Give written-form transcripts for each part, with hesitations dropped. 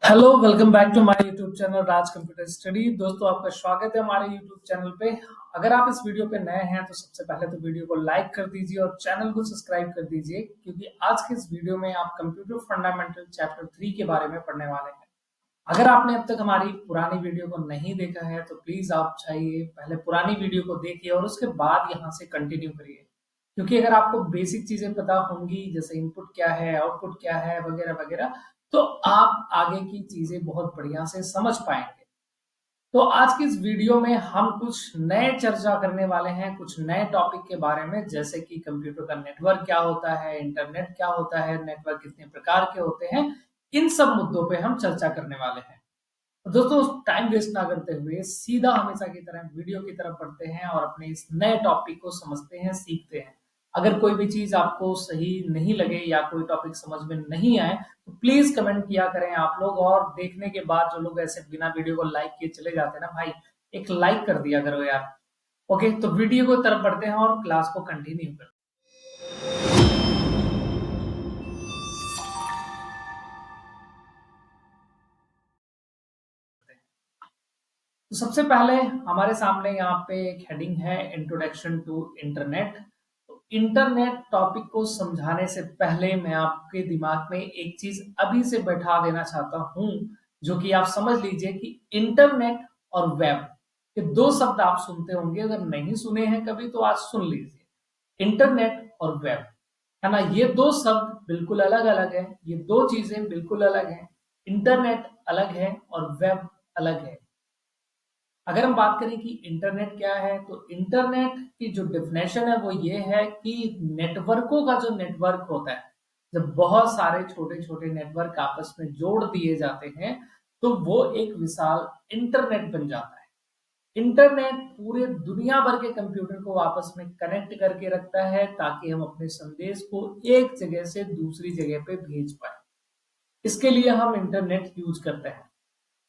Hello, welcome back to my YouTube channel Raj computer study. दोस्तों, आपका स्वागत है हमारे यूट्यूब चैनल पे। अगर आप इस वीडियो पे नए हैं तो सबसे पहले तो वीडियो को लाइक कर दीजिए और चैनल को सब्सक्राइब कर दीजिए, क्योंकि आज के इस वीडियो में आप कंप्यूटर फंडामेंटल चैप्टर 3 के बारे में पढ़ने वाले हैं। अगर आपने अब तक हमारी पुरानी वीडियो को नहीं देखा है तो प्लीज आप चाहिए पहले पुरानी वीडियो को देखिए और उसके बाद यहाँ से कंटिन्यू करिए, क्योंकि अगर आपको बेसिक चीजें पता होंगी, जैसे इनपुट क्या है, आउटपुट क्या है, वगैरह वगैरह, तो आप आगे की चीजें बहुत बढ़िया से समझ पाएंगे। तो आज की इस वीडियो में हम कुछ नए चर्चा करने वाले हैं, कुछ नए टॉपिक के बारे में, जैसे कि कंप्यूटर का नेटवर्क क्या होता है, इंटरनेट क्या होता है, नेटवर्क कितने प्रकार के होते हैं। इन सब मुद्दों पे हम चर्चा करने वाले हैं। तो दोस्तों, टाइम वेस्ट ना करते हुए सीधा हमेशा की तरह वीडियो की तरफ बढ़ते हैं और अपने इस नए टॉपिक को समझते हैं, सीखते हैं। अगर कोई भी चीज आपको सही नहीं लगे या कोई टॉपिक समझ में नहीं आए तो प्लीज कमेंट किया करें आप लोग। और देखने के बाद जो लोग ऐसे बिना वीडियो को लाइक किए चले जाते हैं ना भाई, एक लाइक कर दिया करो यार। ओके, तो वीडियो को तरफ बढ़ते हैं और क्लास को कंटिन्यू करते हैं। तो सबसे पहले हमारे सामने यहाँ पे एक हेडिंग है, इंट्रोडक्शन टू इंटरनेट। तो इंटरनेट टॉपिक को समझाने से पहले मैं आपके दिमाग में एक चीज अभी से बैठा देना चाहता हूं, जो कि आप समझ लीजिए कि इंटरनेट और वेब, ये दो शब्द आप सुनते होंगे। अगर नहीं सुने हैं कभी तो आज सुन लीजिए। इंटरनेट और वेब, है ना, ये दो शब्द बिल्कुल अलग अलग है। ये दो चीजें बिल्कुल अलग हैं। इंटरनेट अलग है और वेब अलग है। अगर हम बात करें कि इंटरनेट क्या है, तो इंटरनेट की जो डेफिनेशन है वो ये है कि नेटवर्कों का जो नेटवर्क होता है, जब बहुत सारे छोटे छोटे नेटवर्क आपस में जोड़ दिए जाते हैं तो वो एक विशाल इंटरनेट बन जाता है। इंटरनेट पूरे दुनिया भर के कंप्यूटर को आपस में कनेक्ट करके रखता है, ताकि हम अपने संदेश को एक जगह से दूसरी जगह पे भेज पाए। इसके लिए हम इंटरनेट यूज करते हैं।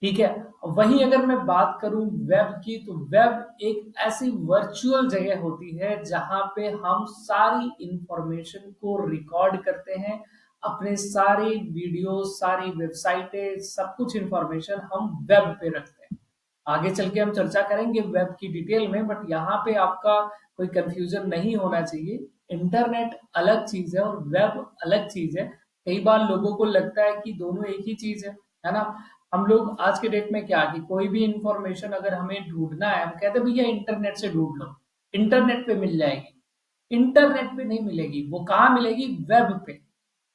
ठीक है। वहीं अगर मैं बात करूं वेब की, तो वेब एक ऐसी वर्चुअल जगह होती है जहां पे हम सारी इंफॉर्मेशन को रिकॉर्ड करते हैं। अपने सारी वीडियो, सारी वेबसाइटें, सब कुछ इंफॉर्मेशन हम वेब पे रखते हैं। आगे चल के हम चर्चा करेंगे वेब की डिटेल में, बट यहाँ पे आपका कोई कंफ्यूजन नहीं होना चाहिए। इंटरनेट अलग चीज है और वेब अलग चीज है। कई बार लोगों को लगता है कि दोनों एक ही चीज है ना। हम लोग आज के डेट में क्या कि कोई भी इंफॉर्मेशन अगर हमें ढूंढना है, हम कहते हैं भैया इंटरनेट से ढूंढ लो, इंटरनेट पे मिल जाएगी। इंटरनेट पे नहीं मिलेगी, वो कहाँ मिलेगी? वेब पे।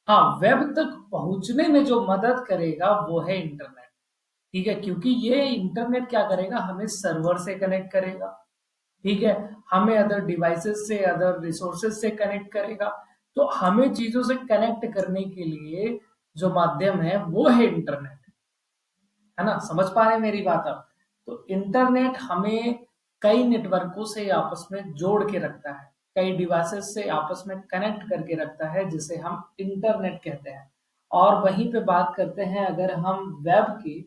हाँ, वेब तक पहुंचने में जो मदद करेगा वो है इंटरनेट। ठीक है, क्योंकि ये इंटरनेट क्या करेगा, हमें सर्वर से कनेक्ट करेगा। ठीक है, हमें अदर डिवाइसेस से, अदर रिसोर्सेज से कनेक्ट करेगा। तो हमें चीजों से कनेक्ट करने के लिए जो माध्यम है वो है इंटरनेट। है ना, समझ पा रहे हैं मेरी बात अब? तो इंटरनेट हमें कई नेटवर्कों से आपस में जोड़ के रखता है, कई डिवाइसेस से आपस में कनेक्ट करके रखता है, जिसे हम इंटरनेट कहते हैं। और वहीं पे बात करते हैं अगर हम वेब की,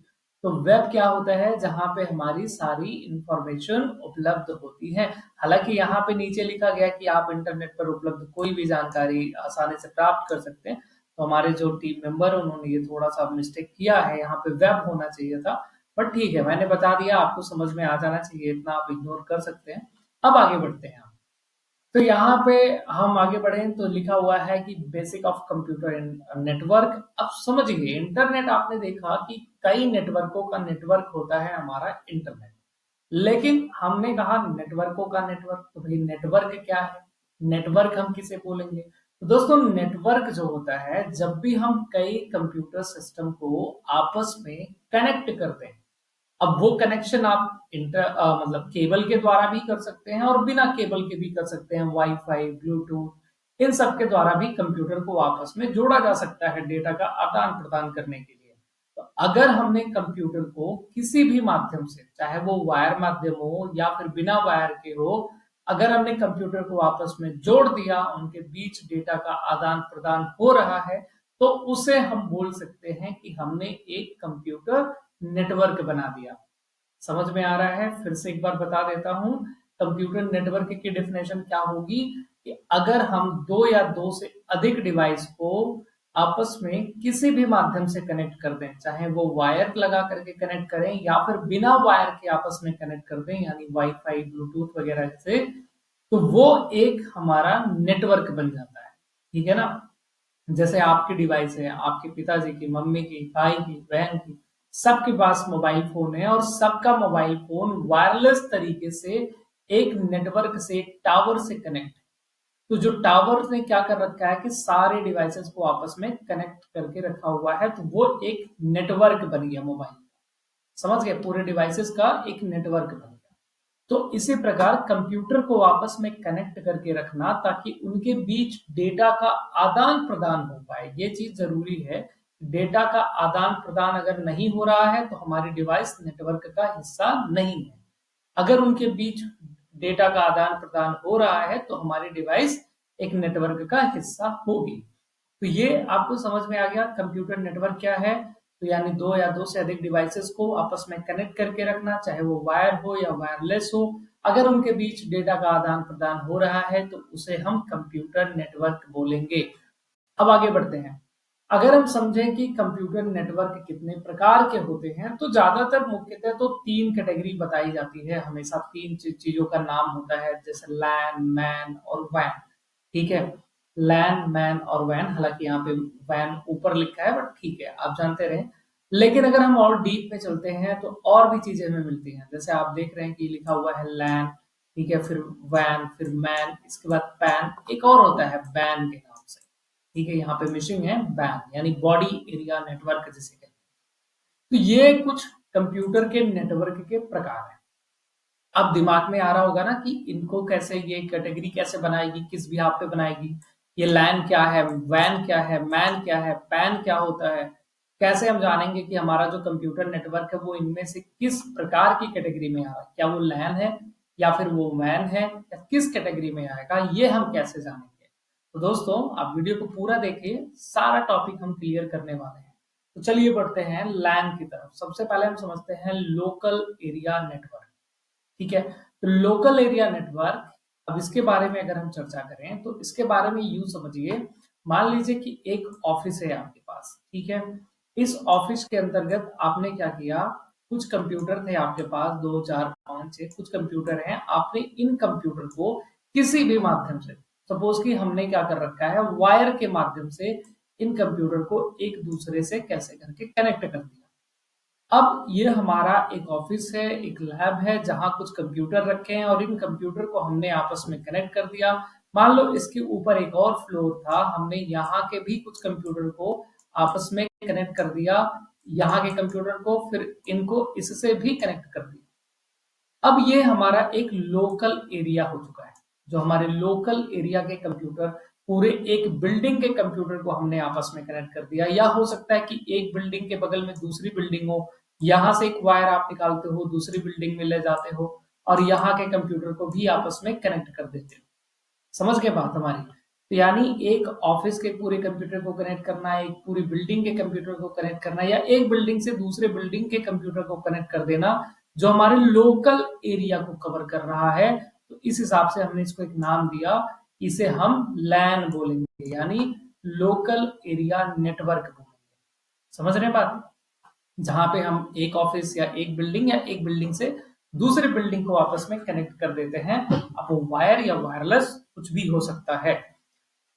तो वेब क्या होता है? जहां पे हमारी सारी इंफॉर्मेशन उपलब्ध होती है। हालांकि यहाँ पे नीचे लिखा गया कि आप इंटरनेट पर उपलब्ध कोई भी जानकारी आसानी से प्राप्त कर सकते हैं। तो हमारे जो टीम मेंबर है उन्होंने ये थोड़ा सा मिस्टेक किया है, यहाँ पे वेब होना चाहिए था। बट ठीक है, मैंने बता दिया, आपको समझ में आ जाना चाहिए, इतना आप इग्नोर कर सकते हैं। अब आगे बढ़ते हैं। तो यहाँ पे हम आगे बढ़े तो लिखा हुआ है कि बेसिक ऑफ कंप्यूटर नेटवर्क। अब समझिए, इंटरनेट आपने देखा कि कई नेटवर्कों का नेटवर्क होता है हमारा इंटरनेट। लेकिन हमने कहा नेटवर्कों का नेटवर्क, तो भाई नेटवर्क क्या है? नेटवर्क हम किसे बोलेंगे? तो दोस्तों, नेटवर्क जो होता है, जब भी हम कई कंप्यूटर सिस्टम को आपस में कनेक्ट करते हैं। अब वो कनेक्शन आप मतलब केबल के द्वारा भी कर सकते हैं और बिना केबल के भी कर सकते हैं। वाईफाई, ब्लूटूथ, इन सब के द्वारा भी कंप्यूटर को आपस में जोड़ा जा सकता है डेटा का आदान प्रदान करने के लिए। तो अगर हमने कंप्यूटर को किसी भी माध्यम से, चाहे वो वायर माध्यम हो या फिर बिना वायर के हो, अगर हमने कंप्यूटर को आपस में जोड़ दिया, उनके बीच डेटा का आदान प्रदान हो रहा है, तो उसे हम बोल सकते हैं कि हमने एक कंप्यूटर नेटवर्क बना दिया। समझ में आ रहा है? फिर से एक बार बता देता हूं, कंप्यूटर नेटवर्क की डेफिनेशन क्या होगी कि अगर हम दो या दो से अधिक डिवाइस को आपस में किसी भी माध्यम से कनेक्ट कर दें, चाहे वो वायर लगा करके कनेक्ट करें या फिर बिना वायर के आपस में कनेक्ट कर दें, यानी वाईफाई, ब्लूटूथ वगैरह से, तो वो एक हमारा नेटवर्क बन जाता है। ठीक है ना? जैसे आपकी डिवाइस है, आपके पिताजी की, मम्मी की, भाई की, बहन की, सबके पास मोबाइल फोन है और सबका मोबाइल फोन वायरलेस तरीके से एक नेटवर्क से, एक टावर से कनेक्ट है। तो जो टावर ने क्या कर रखा है कि सारे डिवाइसेस को आपस में कनेक्ट करके रखा हुआ है, तो वो एक नेटवर्क बन गया मोबाइल। समझ गए? पूरे डिवाइसेस का एक नेटवर्क बन गया। तो इसी प्रकार कंप्यूटर को आपस में कनेक्ट करके रखना ताकि उनके बीच डेटा का आदान प्रदान हो पाए, ये चीज जरूरी है। डेटा का आदान प्रदान अगर नहीं हो रहा है तो हमारी डिवाइस नेटवर्क का हिस्सा नहीं है। अगर उनके बीच डेटा का आदान प्रदान हो रहा है तो हमारी डिवाइस एक नेटवर्क का हिस्सा होगी। तो ये आपको समझ में आ गया कंप्यूटर नेटवर्क क्या है। तो यानी दो या दो से अधिक डिवाइसेस को आपस में कनेक्ट करके रखना, चाहे वो वायर हो या वायरलेस हो। अगर उनके बीच डेटा का आदान प्रदान हो रहा है तो उसे हम कंप्यूटर नेटवर्क बोलेंगे। अब आगे बढ़ते हैं। अगर हम समझें कि कंप्यूटर नेटवर्क कितने प्रकार के होते हैं, तो ज्यादातर मुख्यतः तो तीन कैटेगरी बताई जाती है। हमेशा तीन चीजों का नाम होता है, जैसे लैन, मैन और वैन। ठीक है? लैन, मैन और वैन, हालांकि यहाँ पे वैन ऊपर लिखा है, बट ठीक है, आप जानते रहे। लेकिन अगर हम और डीप में चलते हैं तो और भी चीजें हमें मिलती हैं। जैसे आप देख रहे हैं कि लिखा हुआ है लैन, ठीक है, फिर वैन, फिर मैन, इसके बाद पैन, एक और होता है बैन के नाम से। ठीक है, यहाँ पे मिसिंग है बैन, यानी बॉडी एरिया नेटवर्क जिसे कहते हैं। तो ये कुछ कंप्यूटर के नेटवर्क के प्रकार हैं। अब दिमाग में आ रहा होगा ना कि इनको कैसे, ये कैटेगरी कैसे बनाएगी, किस भी आप पे बनाएगी। ये लैन क्या है, वैन क्या है, मैन क्या है, पैन क्या होता है। कैसे हम जानेंगे कि हमारा जो कंप्यूटर नेटवर्क है वो इनमें से किस प्रकार की कैटेगरी में आ रहा है, क्या वो लैन है या फिर वो मैन है, या किस कैटेगरी में आएगा, ये हम कैसे जानेंगे। तो दोस्तों आप वीडियो को पूरा देखिए, सारा टॉपिक हम क्लियर करने वाले हैं। तो चलिए बढ़ते हैं लैन की तरफ। सबसे पहले हम समझते हैं लोकल एरिया नेटवर्क। ठीक है? तो लोकल एरिया नेटवर्क, अब इसके बारे में अगर हम चर्चा करें तो इसके बारे में यूं समझिए, मान लीजिए कि एक ऑफिस है आपके पास। ठीक है? इस ऑफिस के अंतर्गत आपने क्या किया, कुछ कंप्यूटर थे आपके पास, 2 4 5 6 कुछ कंप्यूटर हैं। आपने इन कंप्यूटर को किसी भी माध्यम से, सपोज कि हमने क्या कर रखा है, वायर के माध्यम से इन कंप्यूटर को एक दूसरे से कैसे करके कनेक्ट कर दिया। अब ये हमारा एक ऑफिस है, एक लैब है, जहां कुछ कंप्यूटर रखे हैं और इन कंप्यूटर को हमने आपस में कनेक्ट कर दिया। मान लो इसके ऊपर एक और फ्लोर था, हमने यहाँ के भी कुछ कंप्यूटर को आपस में कनेक्ट कर दिया, यहाँ के कंप्यूटर को, फिर इनको इससे भी कनेक्ट कर दिया। अब ये हमारा एक लोकल एरिया हो चुका है। जो हमारे लोकल एरिया के कंप्यूटर, पूरे एक बिल्डिंग के कंप्यूटर को हमने आपस में कनेक्ट कर दिया। या हो सकता है कि एक बिल्डिंग के बगल में दूसरी बिल्डिंग हो, यहां से एक वायर आप निकालते हो, दूसरी बिल्डिंग में ले जाते हो और यहाँ के कंप्यूटर को भी आपस में कनेक्ट कर देते हो। समझ गए बात हमारी? तो यानी एक ऑफिस के पूरे कंप्यूटर को कनेक्ट करना, एक पूरी बिल्डिंग के कंप्यूटर को कनेक्ट करना, या एक बिल्डिंग से दूसरे बिल्डिंग के कंप्यूटर को कनेक्ट कर देना, जो हमारे लोकल एरिया को कवर कर रहा है। तो इस हिसाब से हमने इसको एक नाम दिया, इसे हम लैन बोलेंगे, यानी लोकल एरिया नेटवर्क बोलेंगे। समझ रहे हैं बात? जहां पे हम एक ऑफिस या एक बिल्डिंग या एक बिल्डिंग से दूसरे बिल्डिंग को आपस में कनेक्ट कर देते हैं। अब वो वायर या वायरलेस कुछ भी हो सकता है।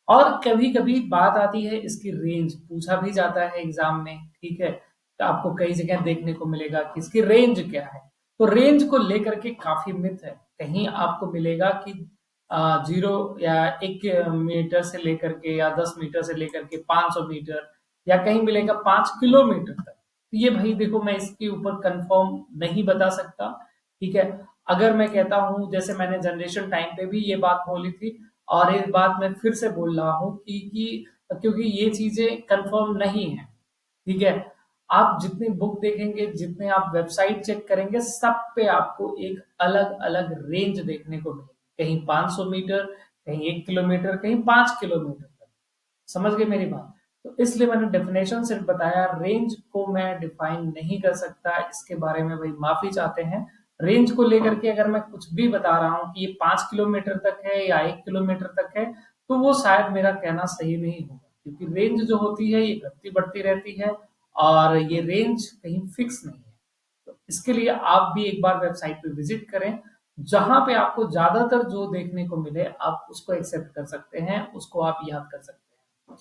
और कभी कभी बात आती है इसकी रेंज, पूछा भी जाता है एग्जाम में। ठीक है? तो आपको कई जगह देखने को मिलेगा कि इसकी रेंज क्या है। तो रेंज को लेकर के काफी मिथ है। कहीं आपको मिलेगा कि 0 या 1 मीटर से लेकर के, या 10 मीटर से लेकर के 500 मीटर, या कहीं मिलेगा 5 किलोमीटर तक। तो ये भाई देखो, मैं इसके ऊपर कंफर्म नहीं बता सकता। ठीक है? अगर मैं कहता हूं, जैसे मैंने जनरेशन टाइम पे भी ये बात बोली थी और एक बात मैं फिर से बोल रहा हूँ कि क्योंकि ये चीजें कंफर्म नहीं है। ठीक है? आप जितनी बुक देखेंगे, जितने आप वेबसाइट चेक करेंगे, सब पे आपको एक अलग अलग रेंज देखने को मिलेगी। कहीं 500 मीटर, कहीं 1 किलोमीटर, कहीं 5 किलोमीटर तक। समझ गए मेरी बात? तो इसलिए मैंने डेफिनेशन सिर्फ बताया, रेंज को मैं डिफाइन नहीं कर सकता। इसके बारे में भाई माफी चाहते हैं। रेंज को लेकर के अगर मैं कुछ भी बता रहा हूँ कि ये 5 किलोमीटर तक है या 1 किलोमीटर तक है, तो वो शायद मेरा कहना सही नहीं होगा। क्योंकि रेंज जो होती है ये घटती बढ़ती रहती है और ये रेंज कहीं फिक्स नहीं है। तो इसके लिए आप भी एक बार वेबसाइट पे विजिट करें, जहां पे आपको ज्यादातर जो देखने को मिले आप उसको एक्सेप्ट कर सकते हैं, उसको आप याद कर सकते हैं।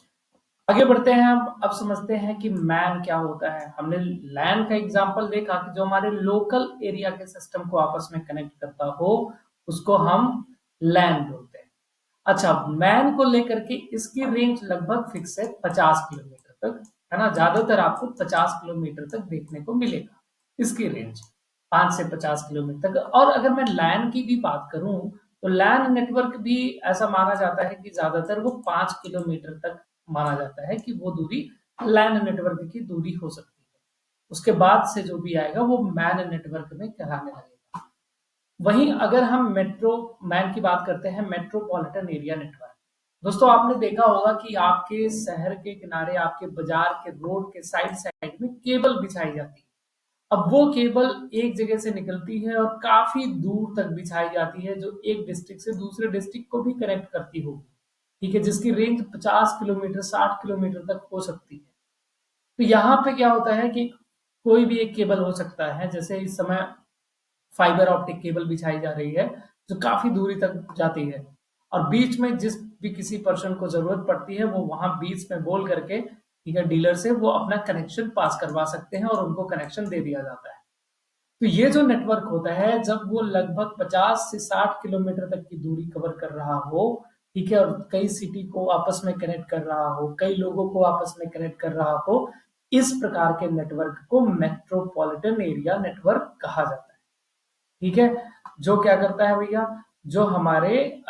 आगे बढ़ते हैं, हम अब समझते हैं कि मैन क्या होता है। हमने लैन का एग्जांपल देखा कि जो हमारे लोकल एरिया के सिस्टम को आपस में कनेक्ट करता हो उसको हम लैन बोलते हैं। अच्छा, मैन को लेकर के इसकी रेंज लगभग फिक्स है 50 किलोमीटर तक, है ना। ज्यादातर आपको 50 किलोमीटर तक देखने को मिलेगा इसकी रेंज, 5 से 50 किलोमीटर तक। और अगर मैं लैन की भी बात करूं तो लैन नेटवर्क भी ऐसा माना जाता है कि ज्यादातर वो 5 किलोमीटर तक माना जाता है कि वो दूरी लैन नेटवर्क की दूरी हो सकती है। उसके बाद से जो भी आएगा वो मैन नेटवर्क में कहलाने लगेगा। वहीं अगर हम मेट्रो मैन की बात करते हैं, मेट्रोपॉलिटन एरिया नेटवर्क, दोस्तों आपने देखा होगा कि आपके शहर के किनारे, आपके बाजार के रोड के साइड साइड में केबल बिछाई जाती है। अब वो केबल एक जगह से निकलती है और काफी दूर तक बिछाई जाती है, जो एक डिस्ट्रिक्ट से दूसरे डिस्ट्रिक्ट को भी कनेक्ट करती होगी, ठीक है, जिसकी रेंज 50 किलोमीटर, 60 किलोमीटर तक हो सकती है। तो यहाँ पे क्या होता है कि कोई भी एक केबल हो सकता है, जैसे इस समय फाइबर ऑप्टिक केबल बिछाई जा रही है जो काफी दूरी तक जाती है, और बीच में जिस भी किसी पर्सन को जरूरत पड़ती है वो वहां बीच में बोल करके, ठीक है, डीलर से वो अपना कनेक्शन पास करवा सकते हैं और उनको कनेक्शन दे दिया जाता है। तो ये जो नेटवर्क होता है, जब वो लगभग 50 से 60 किलोमीटर तक की दूरी कवर कर रहा हो, ठीक है, और कई सिटी को आपस में कनेक्ट कर रहा हो, कई लोगों को आपस में कनेक्ट कर रहा हो, इस प्रकार के नेटवर्क को मेट्रोपॉलिटन एरिया नेटवर्क कहा जाता है। ठीक है, जो क्या करता है भैया, जो हमारे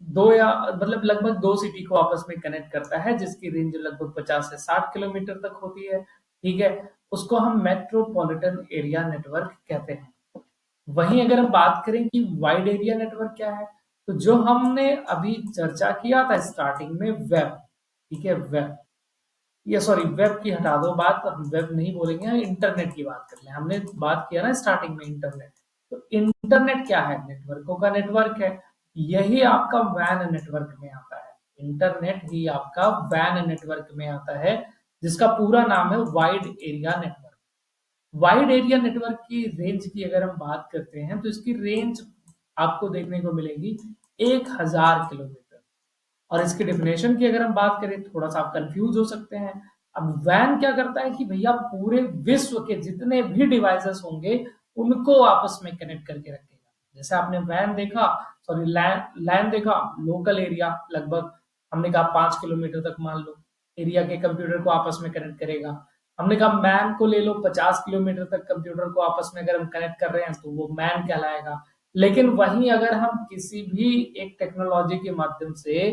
दो या मतलब लगभग दो सिटी को आपस में कनेक्ट करता है, जिसकी रेंज लगभग 50 से 60 किलोमीटर तक होती है, ठीक है, उसको हम मेट्रोपॉलिटन एरिया नेटवर्क कहते हैं। वहीं अगर हम बात करें कि वाइड एरिया नेटवर्क क्या है, तो जो हमने अभी चर्चा किया था स्टार्टिंग में, वेब, ठीक है, वेब, ये सॉरी वेब की हटा दो बात, हम वेब नहीं बोलेंगे, इंटरनेट की बात कर लें। हमने बात किया ना स्टार्टिंग में इंटरनेट, तो इंटरनेट क्या है, नेटवर्कों का नेटवर्क है। यही आपका वैन नेटवर्क में आता है, इंटरनेट ही आपका वैन नेटवर्क में आता है, जिसका पूरा नाम है wide area network. Wide area network की रेंज की अगर हम बात करते हैं तो इसकी रेंज आपको देखने को मिलेगी 1000 किलोमीटर। और इसके डेफिनेशन की अगर हम बात करें, थोड़ा सा आप कंफ्यूज हो सकते हैं। अब वैन क्या करता है कि भैया पूरे विश्व के जितने भी डिवाइसेस होंगे उनको आपस में कनेक्ट करके रखेगा। जैसे आपने वैन देखा, सॉरी लैन लैन देखा, लोकल एरिया, लगभग हमने कहा 5 किलोमीटर तक मान लो एरिया के कंप्यूटर को आपस में कनेक्ट करेगा। हमने कहा मैन को ले लो, 50 किलोमीटर तक कंप्यूटर को आपस में अगर हम कनेक्ट कर रहे हैं तो वो मैन कहलाएगा। लेकिन वहीं अगर हम किसी भी एक टेक्नोलॉजी के माध्यम से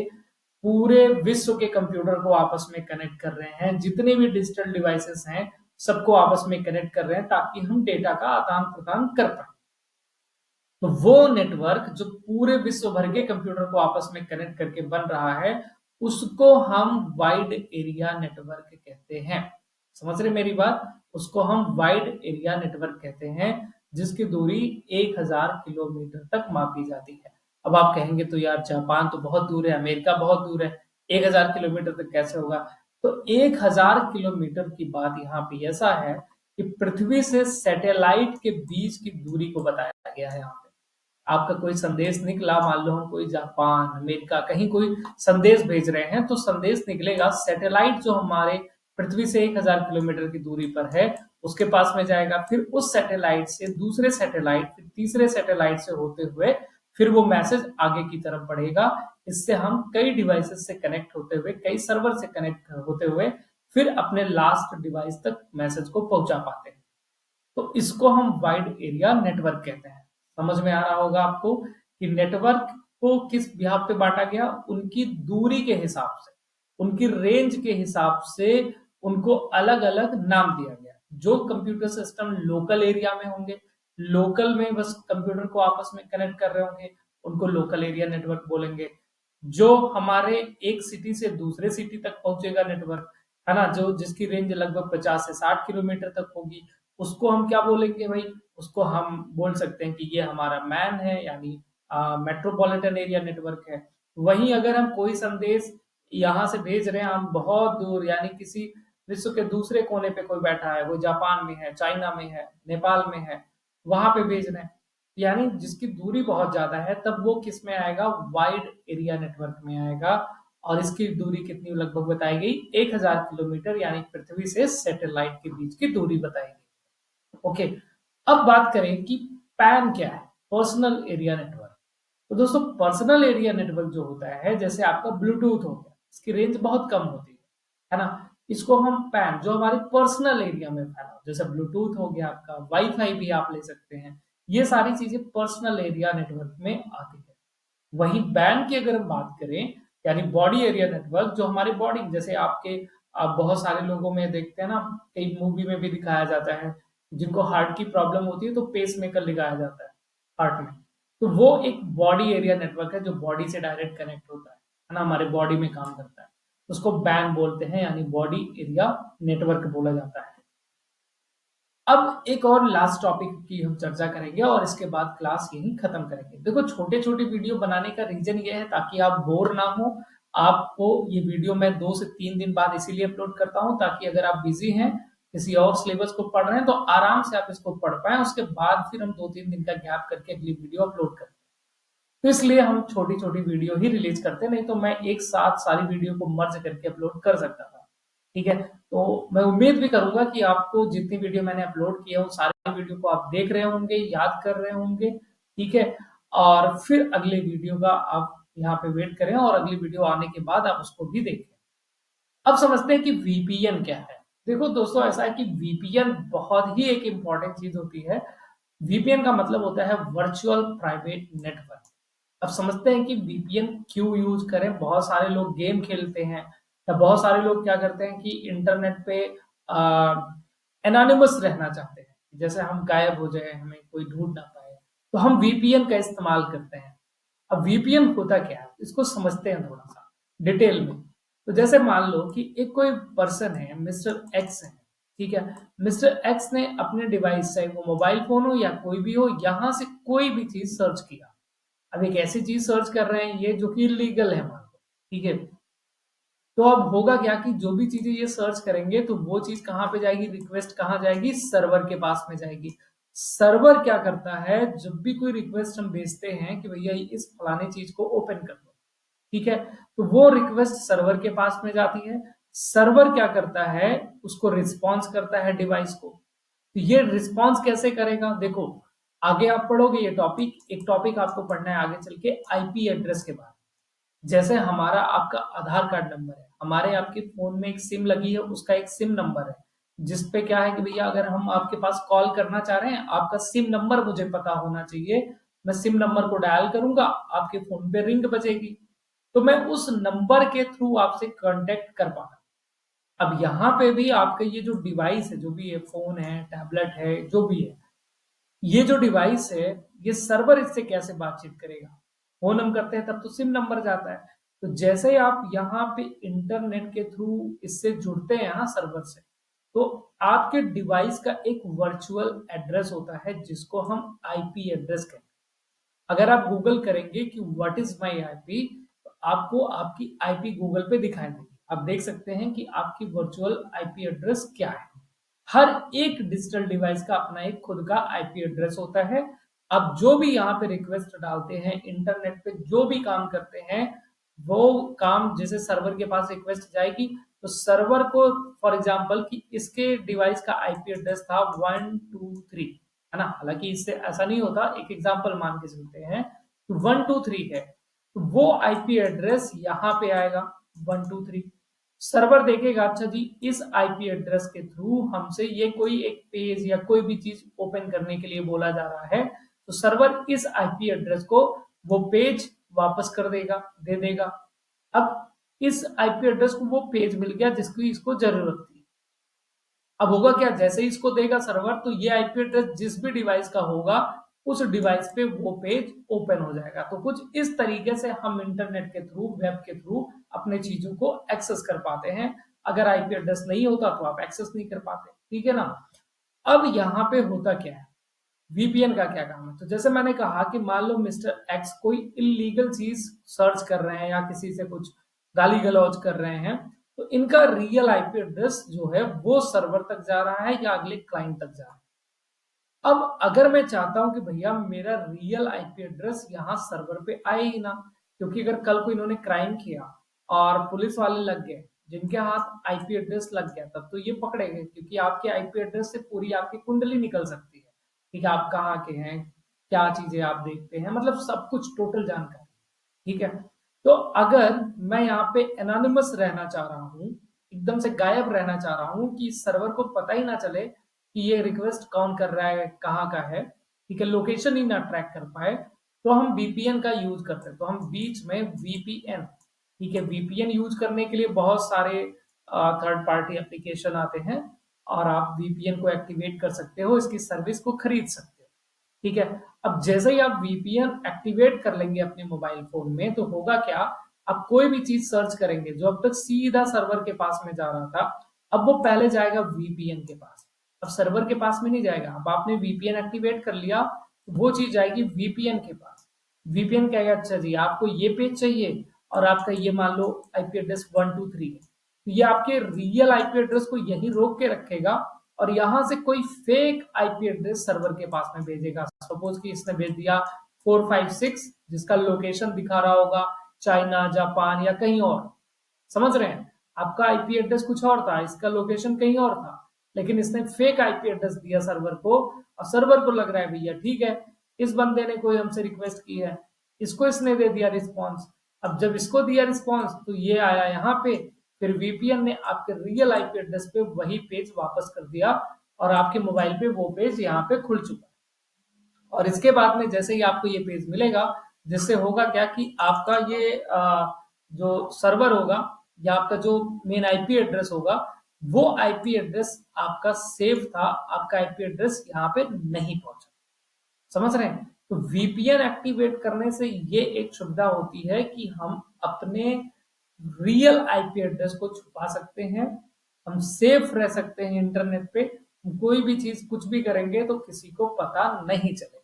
पूरे विश्व के कंप्यूटर को आपस में कनेक्ट कर रहे हैं, जितने भी डिजिटल डिवाइसेस हैं सबको आपस में कनेक्ट कर रहे हैं ताकि हम डेटा का आदान प्रदान कर पाए, तो वो नेटवर्क जो पूरे विश्व भर के कंप्यूटर को आपस में कनेक्ट करके बन रहा है, उसको हम वाइड एरिया नेटवर्क कहते हैं। समझ रहे मेरी बात, उसको हम वाइड एरिया नेटवर्क कहते हैं, जिसकी दूरी 1000 किलोमीटर तक मापी जाती है। अब आप कहेंगे तो यार जापान तो बहुत दूर है, अमेरिका बहुत दूर है, 1000 किलोमीटर तक कैसे होगा। तो 1000 किलोमीटर की बात यहाँ पे ऐसा है कि पृथ्वी से सैटेलाइट के बीच की दूरी को बताया गया है यहाँ पे। आपका कोई संदेश निकला, मान लो हम कोई जापान, अमेरिका कहीं कोई संदेश भेज रहे हैं, तो संदेश निकलेगा सैटेलाइट जो हमारे पृथ्वी से 1000 किलोमीटर की दूरी पर है उसके पास में जाएगा, फिर उस सैटेलाइट से दूसरे सैटेलाइट, फिर तीसरे सैटेलाइट से होते हुए फिर वो मैसेज आगे की तरफ बढ़ेगा। इससे हम कई डिवाइसेस से कनेक्ट होते हुए, कई सर्वर से कनेक्ट होते हुए फिर अपने लास्ट डिवाइस तक मैसेज को पहुंचा पाते हैं। तो इसको हम वाइड एरिया नेटवर्क कहते हैं। समझ में आ रहा होगा आपको कि नेटवर्क को किस बिहाफ पे बांटा गया, उनकी दूरी के हिसाब से, उनकी रेंज के हिसाब से उनको अलग अलग नाम दिया गया। जो कंप्यूटर सिस्टम लोकल एरिया में होंगे, लोकल में बस कंप्यूटर को आपस में कनेक्ट कर रहे होंगे, उनको लोकल एरिया नेटवर्क बोलेंगे। जो हमारे एक सिटी से दूसरे सिटी तक पहुंचेगा नेटवर्क, है ना, जो जिसकी रेंज लगभग 50 से 60 किलोमीटर तक होगी, उसको हम क्या बोलेंगे भाई, उसको हम बोल सकते हैं कि ये हमारा मैन है, यानी मेट्रोपॉलिटन एरिया नेटवर्क है। वहीं अगर हम कोई संदेश यहाँ से भेज रहे हैं हम बहुत दूर, यानी किसी विश्व के दूसरे कोने पे कोई बैठा है, वो जापान में है, चाइना में है, नेपाल में है, वहां पे भेज रहे हैं, यानी जिसकी दूरी बहुत ज्यादा है, तब वो किस में आएगा, वाइड एरिया नेटवर्क में आएगा। और इसकी दूरी कितनी लगभग बताई गई, 1000 किलोमीटर, यानी पृथ्वी से सैटेलाइट के बीच की दूरी बताई गई। ओके, अब बात करें कि पैन क्या है, पर्सनल एरिया नेटवर्क। तो दोस्तों पर्सनल एरिया नेटवर्क जो होता है, जैसे आपका ब्लूटूथ हो गया, इसकी रेंज बहुत कम होती है ना, इसको हम पैन जो हमारे पर्सनल एरिया में फैला, जैसे ब्लूटूथ हो गया आपका, वाईफाई भी आप ले सकते हैं, ये सारी चीजें पर्सनल एरिया नेटवर्क में आती है। वहीं बैन की अगर हम बात करें, यानी बॉडी एरिया नेटवर्क, जो हमारे बॉडी, जैसे आपके आप बहुत सारे लोगों में देखते हैं ना, कई मूवी में भी दिखाया जाता है, जिनको हार्ट की प्रॉब्लम होती है तो पेस मेकर लगाया जाता है हार्ट में, तो वो एक बॉडी एरिया नेटवर्क है जो बॉडी से डायरेक्ट कनेक्ट होता है ना, हमारे बॉडी में काम करता है, उसको बैन बोलते हैं, यानी बॉडी एरिया नेटवर्क बोला जाता है। अब एक और लास्ट टॉपिक की हम चर्चा करेंगे और इसके बाद क्लास यही खत्म करेंगे। देखो छोटे छोटे वीडियो बनाने का रीजन ये है ताकि आप बोर ना हो। आपको ये वीडियो मैं 2 से 3 दिन बाद इसीलिए अपलोड करता हूं ताकि अगर आप बिजी हैं, किसी और सिलेबस को पढ़ रहे हैं, तो आराम से आप इसको पढ़ पाए, उसके बाद फिर हम 2-3 दिन का गैप करके अगली वीडियो अपलोड करें। तो इसलिए हम छोटी छोटी वीडियो ही रिलीज करते हैं, नहीं तो मैं एक साथ सारी वीडियो को मर्ज करके अपलोड कर सकता था। ठीक है, तो मैं उम्मीद भी करूंगा कि आपको जितनी वीडियो मैंने अपलोड की है, उन सारी वीडियो को आप देख रहे होंगे, याद कर रहे होंगे। ठीक है, और फिर अगले वीडियो का आप यहाँ पे वेट करें और अगली वीडियो आने के बाद आप उसको भी देखें। अब समझते हैं कि वीपीएन क्या है। देखो दोस्तों, ऐसा है कि वीपीएन बहुत ही एक इंपॉर्टेंट चीज होती है। वीपीएन का मतलब होता है वर्चुअल प्राइवेट नेटवर्क। अब समझते हैं कि वीपीएन क्यों यूज करें। बहुत सारे लोग गेम खेलते हैं, या बहुत सारे लोग क्या करते हैं कि इंटरनेट पे एनोनिमस रहना चाहते हैं, जैसे हम गायब हो जाए, हमें कोई ढूंढ ना पाए, तो हम वीपीएन का इस्तेमाल करते हैं। अब वीपीएन होता क्या है, इसको समझते हैं थोड़ा सा डिटेल में। तो जैसे मान लो कि एक कोई पर्सन है, मिस्टर एक्स है, ठीक है, मिस्टर एक्स ने अपने डिवाइस से, वो मोबाइल फोन हो या कोई भी हो, यहां से कोई भी चीज सर्च किया। अब एक ऐसी चीज सर्च कर रहे हैं ये जो कि इलीगल है मान लो, ठीक है, तो अब होगा क्या कि जो भी चीजें ये सर्च करेंगे तो वो चीज कहाँ पे जाएगी, रिक्वेस्ट कहाँ जाएगी, सर्वर के पास में जाएगी। सर्वर क्या करता है, जब भी कोई रिक्वेस्ट हम भेजते हैं कि भैया इस फलाने चीज को ओपन कर दो, ठीक है, तो वो रिक्वेस्ट सर्वर के पास में जाती है। सर्वर क्या करता है, उसको रिस्पॉन्स करता है डिवाइस को। तो ये रिस्पॉन्स कैसे करेगा, देखो आगे आप पढ़ोगे ये टॉपिक, एक टॉपिक आपको पढ़ना है आगे चल के, आईपी एड्रेस के बारे में। जैसे हमारा आपका आधार कार्ड नंबर है, हमारे आपके फोन में एक सिम लगी है, उसका एक सिम नंबर है, जिसपे क्या है कि भैया अगर हम आपके पास कॉल करना चाह रहे हैं, आपका सिम नंबर मुझे पता होना चाहिए। मैं सिम नंबर को डायल करूंगा, आपके फोन पे रिंग बजेगी, तो मैं उस नंबर के थ्रू आपसे कांटेक्ट कर पाऊंगा। अब यहाँ पे भी आपका ये जो डिवाइस है, जो भी है, फोन है, टैबलेट है, जो भी है, ये जो डिवाइस है, ये सर्वर इससे कैसे बातचीत करेगा। फोन हम करते हैं तब तो सिम नंबर जाता है, तो जैसे ही आप यहाँ पे इंटरनेट के थ्रू इससे जुड़ते हैं ना सर्वर से, तो आपके डिवाइस का एक वर्चुअल एड्रेस होता है जिसको हम आईपी एड्रेस कहते हैं। अगर आप गूगल करेंगे कि व्हाट इज माई आईपी, तो आपको आपकी आईपी गूगल पे दिखाई देगी। आप देख सकते हैं कि आपकी वर्चुअल आईपी एड्रेस क्या है। हर एक डिजिटल डिवाइस का अपना एक खुद का आईपी एड्रेस होता है। अब जो भी यहाँ पे रिक्वेस्ट डालते हैं, इंटरनेट पे जो भी काम करते हैं, वो काम जैसे सर्वर के पास रिक्वेस्ट जाएगी, तो सर्वर को फॉर एग्जांपल कि इसके डिवाइस का आईपी एड्रेस था 123, है ना, हालांकि इससे ऐसा नहीं होता, एक एग्जांपल मान के चलते हैं, तो 123 है, तो वो आईपी एड्रेस यहाँ पे आएगा 123। सर्वर देखेगा अच्छा जी इस आईपी एड्रेस के थ्रू हमसे ये कोई एक पेज या कोई भी चीज ओपन करने के लिए बोला जा रहा है, तो सर्वर इस आईपी एड्रेस को वो पेज वापस कर देगा, दे देगा। अब इस आईपी एड्रेस को वो पेज मिल गया जिसकी इसको जरूरत थी। अब होगा क्या, जैसे ही इसको देगा सर्वर, तो ये आईपी एड्रेस जिस भी डिवाइस का होगा, उस डिवाइस पे वो पेज ओपन हो जाएगा। तो कुछ इस तरीके से हम इंटरनेट के थ्रू, वेब के थ्रू अपने चीजों को एक्सेस कर पाते हैं। अगर आईपी एड्रेस नहीं होता तो आप एक्सेस नहीं कर पाते, ठीक है ना। अब यहाँ पे होता क्या है, वीपीएन का क्या काम है, तो जैसे मैंने कहा कि मान लो मिस्टर एक्स कोई इलीगल चीज सर्च कर रहे हैं या किसी से कुछ गाली गलौज कर रहे हैं, तो इनका रियल आईपी एड्रेस जो है वो सर्वर तक जा रहा है या अगले क्लाइंट तक जा रहा है। अब अगर मैं चाहता हूं कि भैया मेरा रियल आईपी एड्रेस यहाँ सर्वर पे आए ही ना, क्योंकि अगर कल को इन्होंने क्राइम किया और पुलिस वाले लग गए, जिनके हाथ आईपी एड्रेस लग गया, तब तो ये पकड़े गए, क्योंकि आपके आईपी एड्रेस से पूरी आपकी कुंडली निकल सकती है। ठीक है, आप कहाँ के हैं, क्या चीजें आप देखते हैं, मतलब सब कुछ टोटल जानकारी। ठीक है, तो अगर मैं यहाँ पे एनोनिमस रहना चाह रहा हूँ, एकदम से गायब रहना चाह रहा हूँ कि सर्वर को पता ही ना चले कि ये रिक्वेस्ट कौन कर रहा है, कहाँ का है, ठीक है, लोकेशन ही ना ट्रैक कर पाए, तो हम वीपीएन का यूज करते हैं। तो हम बीच में वीपीएन, ठीक है, वीपीएन यूज करने के लिए बहुत सारे थर्ड पार्टी एप्लीकेशन आते हैं, और आप वीपीएन को एक्टिवेट कर सकते हो, इसकी सर्विस को खरीद सकते हो। ठीक है, अब जैसे ही आप वीपीएन एक्टिवेट कर लेंगे अपने मोबाइल फोन में, तो होगा क्या, आप कोई भी चीज सर्च करेंगे जो अब तक सीधा सर्वर के पास में जा रहा था, अब वो पहले जाएगा वीपीएन के पास। अब सर्वर के पास में नहीं जाएगा, अब आपने वीपीएन एक्टिवेट कर लिया, तो वो चीज जाएगी वीपीएन के पास। वीपीएन कहेगा अच्छा जी आपको ये पेज चाहिए, और आपका ये मान लो आईपी एड्रेस 123 है, तो ये आपके रियल आईपी एड्रेस को यहीं रोक के रखेगा, और यहां से कोई फेक आईपी एड्रेस सर्वर के पास में भेजेगा। सपोज कि इसने भेज दिया 456, जिसका लोकेशन दिखा रहा होगा चाइना, जापान या कहीं और, समझ रहे हैं, आपका आईपी एड्रेस कुछ और था, इसका लोकेशन कहीं और था, लेकिन इसने फेक आईपी एड्रेस दिया सर्वर को, और सर्वर को लग रहा है भैया ठीक है, इस बंदे ने कोई हमसे रिक्वेस्ट की है, इसको इसने दे दिया रिस्पॉन्स। अब जब इसको दिया रिस्पॉन्स, तो ये आया यहाँ पे, फिर वीपीएन ने आपके रियल आईपी एड्रेस पे वही पेज वापस कर दिया, और आपके मोबाइल पे वो पेज यहाँ पे खुल चुका है। और इसके बाद में जैसे ही आपको ये पेज मिलेगा, जिससे होगा क्या कि आपका ये जो सर्वर होगा, या आपका जो मेन आईपी एड्रेस होगा, वो आईपी एड्रेस आपका सेफ था, आपका आईपी एड्रेस यहाँ पे नहीं पहुंचा। समझ रहे हैं, तो वीपीएन एक्टिवेट करने से ये एक सुविधा होती है कि हम अपने रियल आईपी एड्रेस को छुपा सकते हैं, हम सेफ रह सकते हैं इंटरनेट पे, कोई भी चीज कुछ भी करेंगे तो किसी को पता नहीं चलेगा।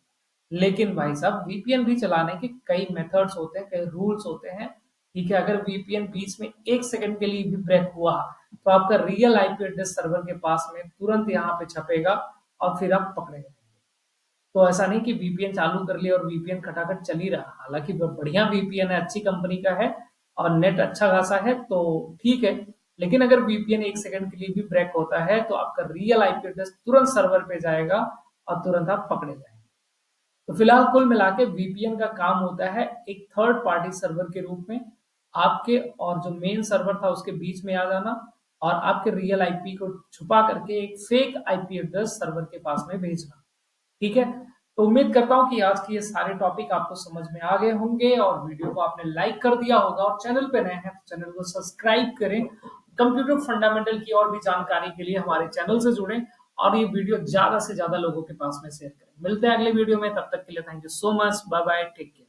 लेकिन भाई साहब वीपीएन भी चलाने के कई मेथड्स होते हैं, कई रूल्स होते हैं। ठीक है, अगर वीपीएन बीच में 1 सेकंड के लिए भी ब्रेक हुआ, तो आपका रियल आईपी एड्रेस सर्वर के पास में तुरंत यहाँ पे छपेगा, और फिर आप पकड़े गए। तो ऐसा नहीं कि वीपीएन चालू कर लिया और वीपीएन खटाखट चल ही रहा, हालांकि बढ़िया वीपीएन है, अच्छी कंपनी का है, और नेट अच्छा खासा है, तो ठीक है। लेकिन अगर वीपीएन 1 सेकंड के लिए भी ब्रेक होता है, तो आपका रियल आईपी एड्रेस तुरंत सर्वर पे जाएगा, और तुरंत आप पकड़े जाएंगे। तो फिलहाल कुल मिला के वीपीएन का काम होता है एक थर्ड पार्टी सर्वर के रूप में, आपके और जो मेन सर्वर था उसके बीच में आ जाना, और आपके रियल आईपी को छुपा करके एक फेक आईपी एड्रेस सर्वर के पास में भेजना। ठीक है, तो उम्मीद करता हूं कि आज के ये सारे टॉपिक आपको समझ में आ गए होंगे, और वीडियो को आपने लाइक कर दिया होगा, और चैनल पे नए हैं तो चैनल को सब्सक्राइब करें। कंप्यूटर फंडामेंटल की और भी जानकारी के लिए हमारे चैनल से जुड़ें, और ये वीडियो ज्यादा से ज्यादा लोगों के पास में शेयर करें। मिलते हैं अगले वीडियो में, तब तक के लिए thank you so much, bye bye, take care.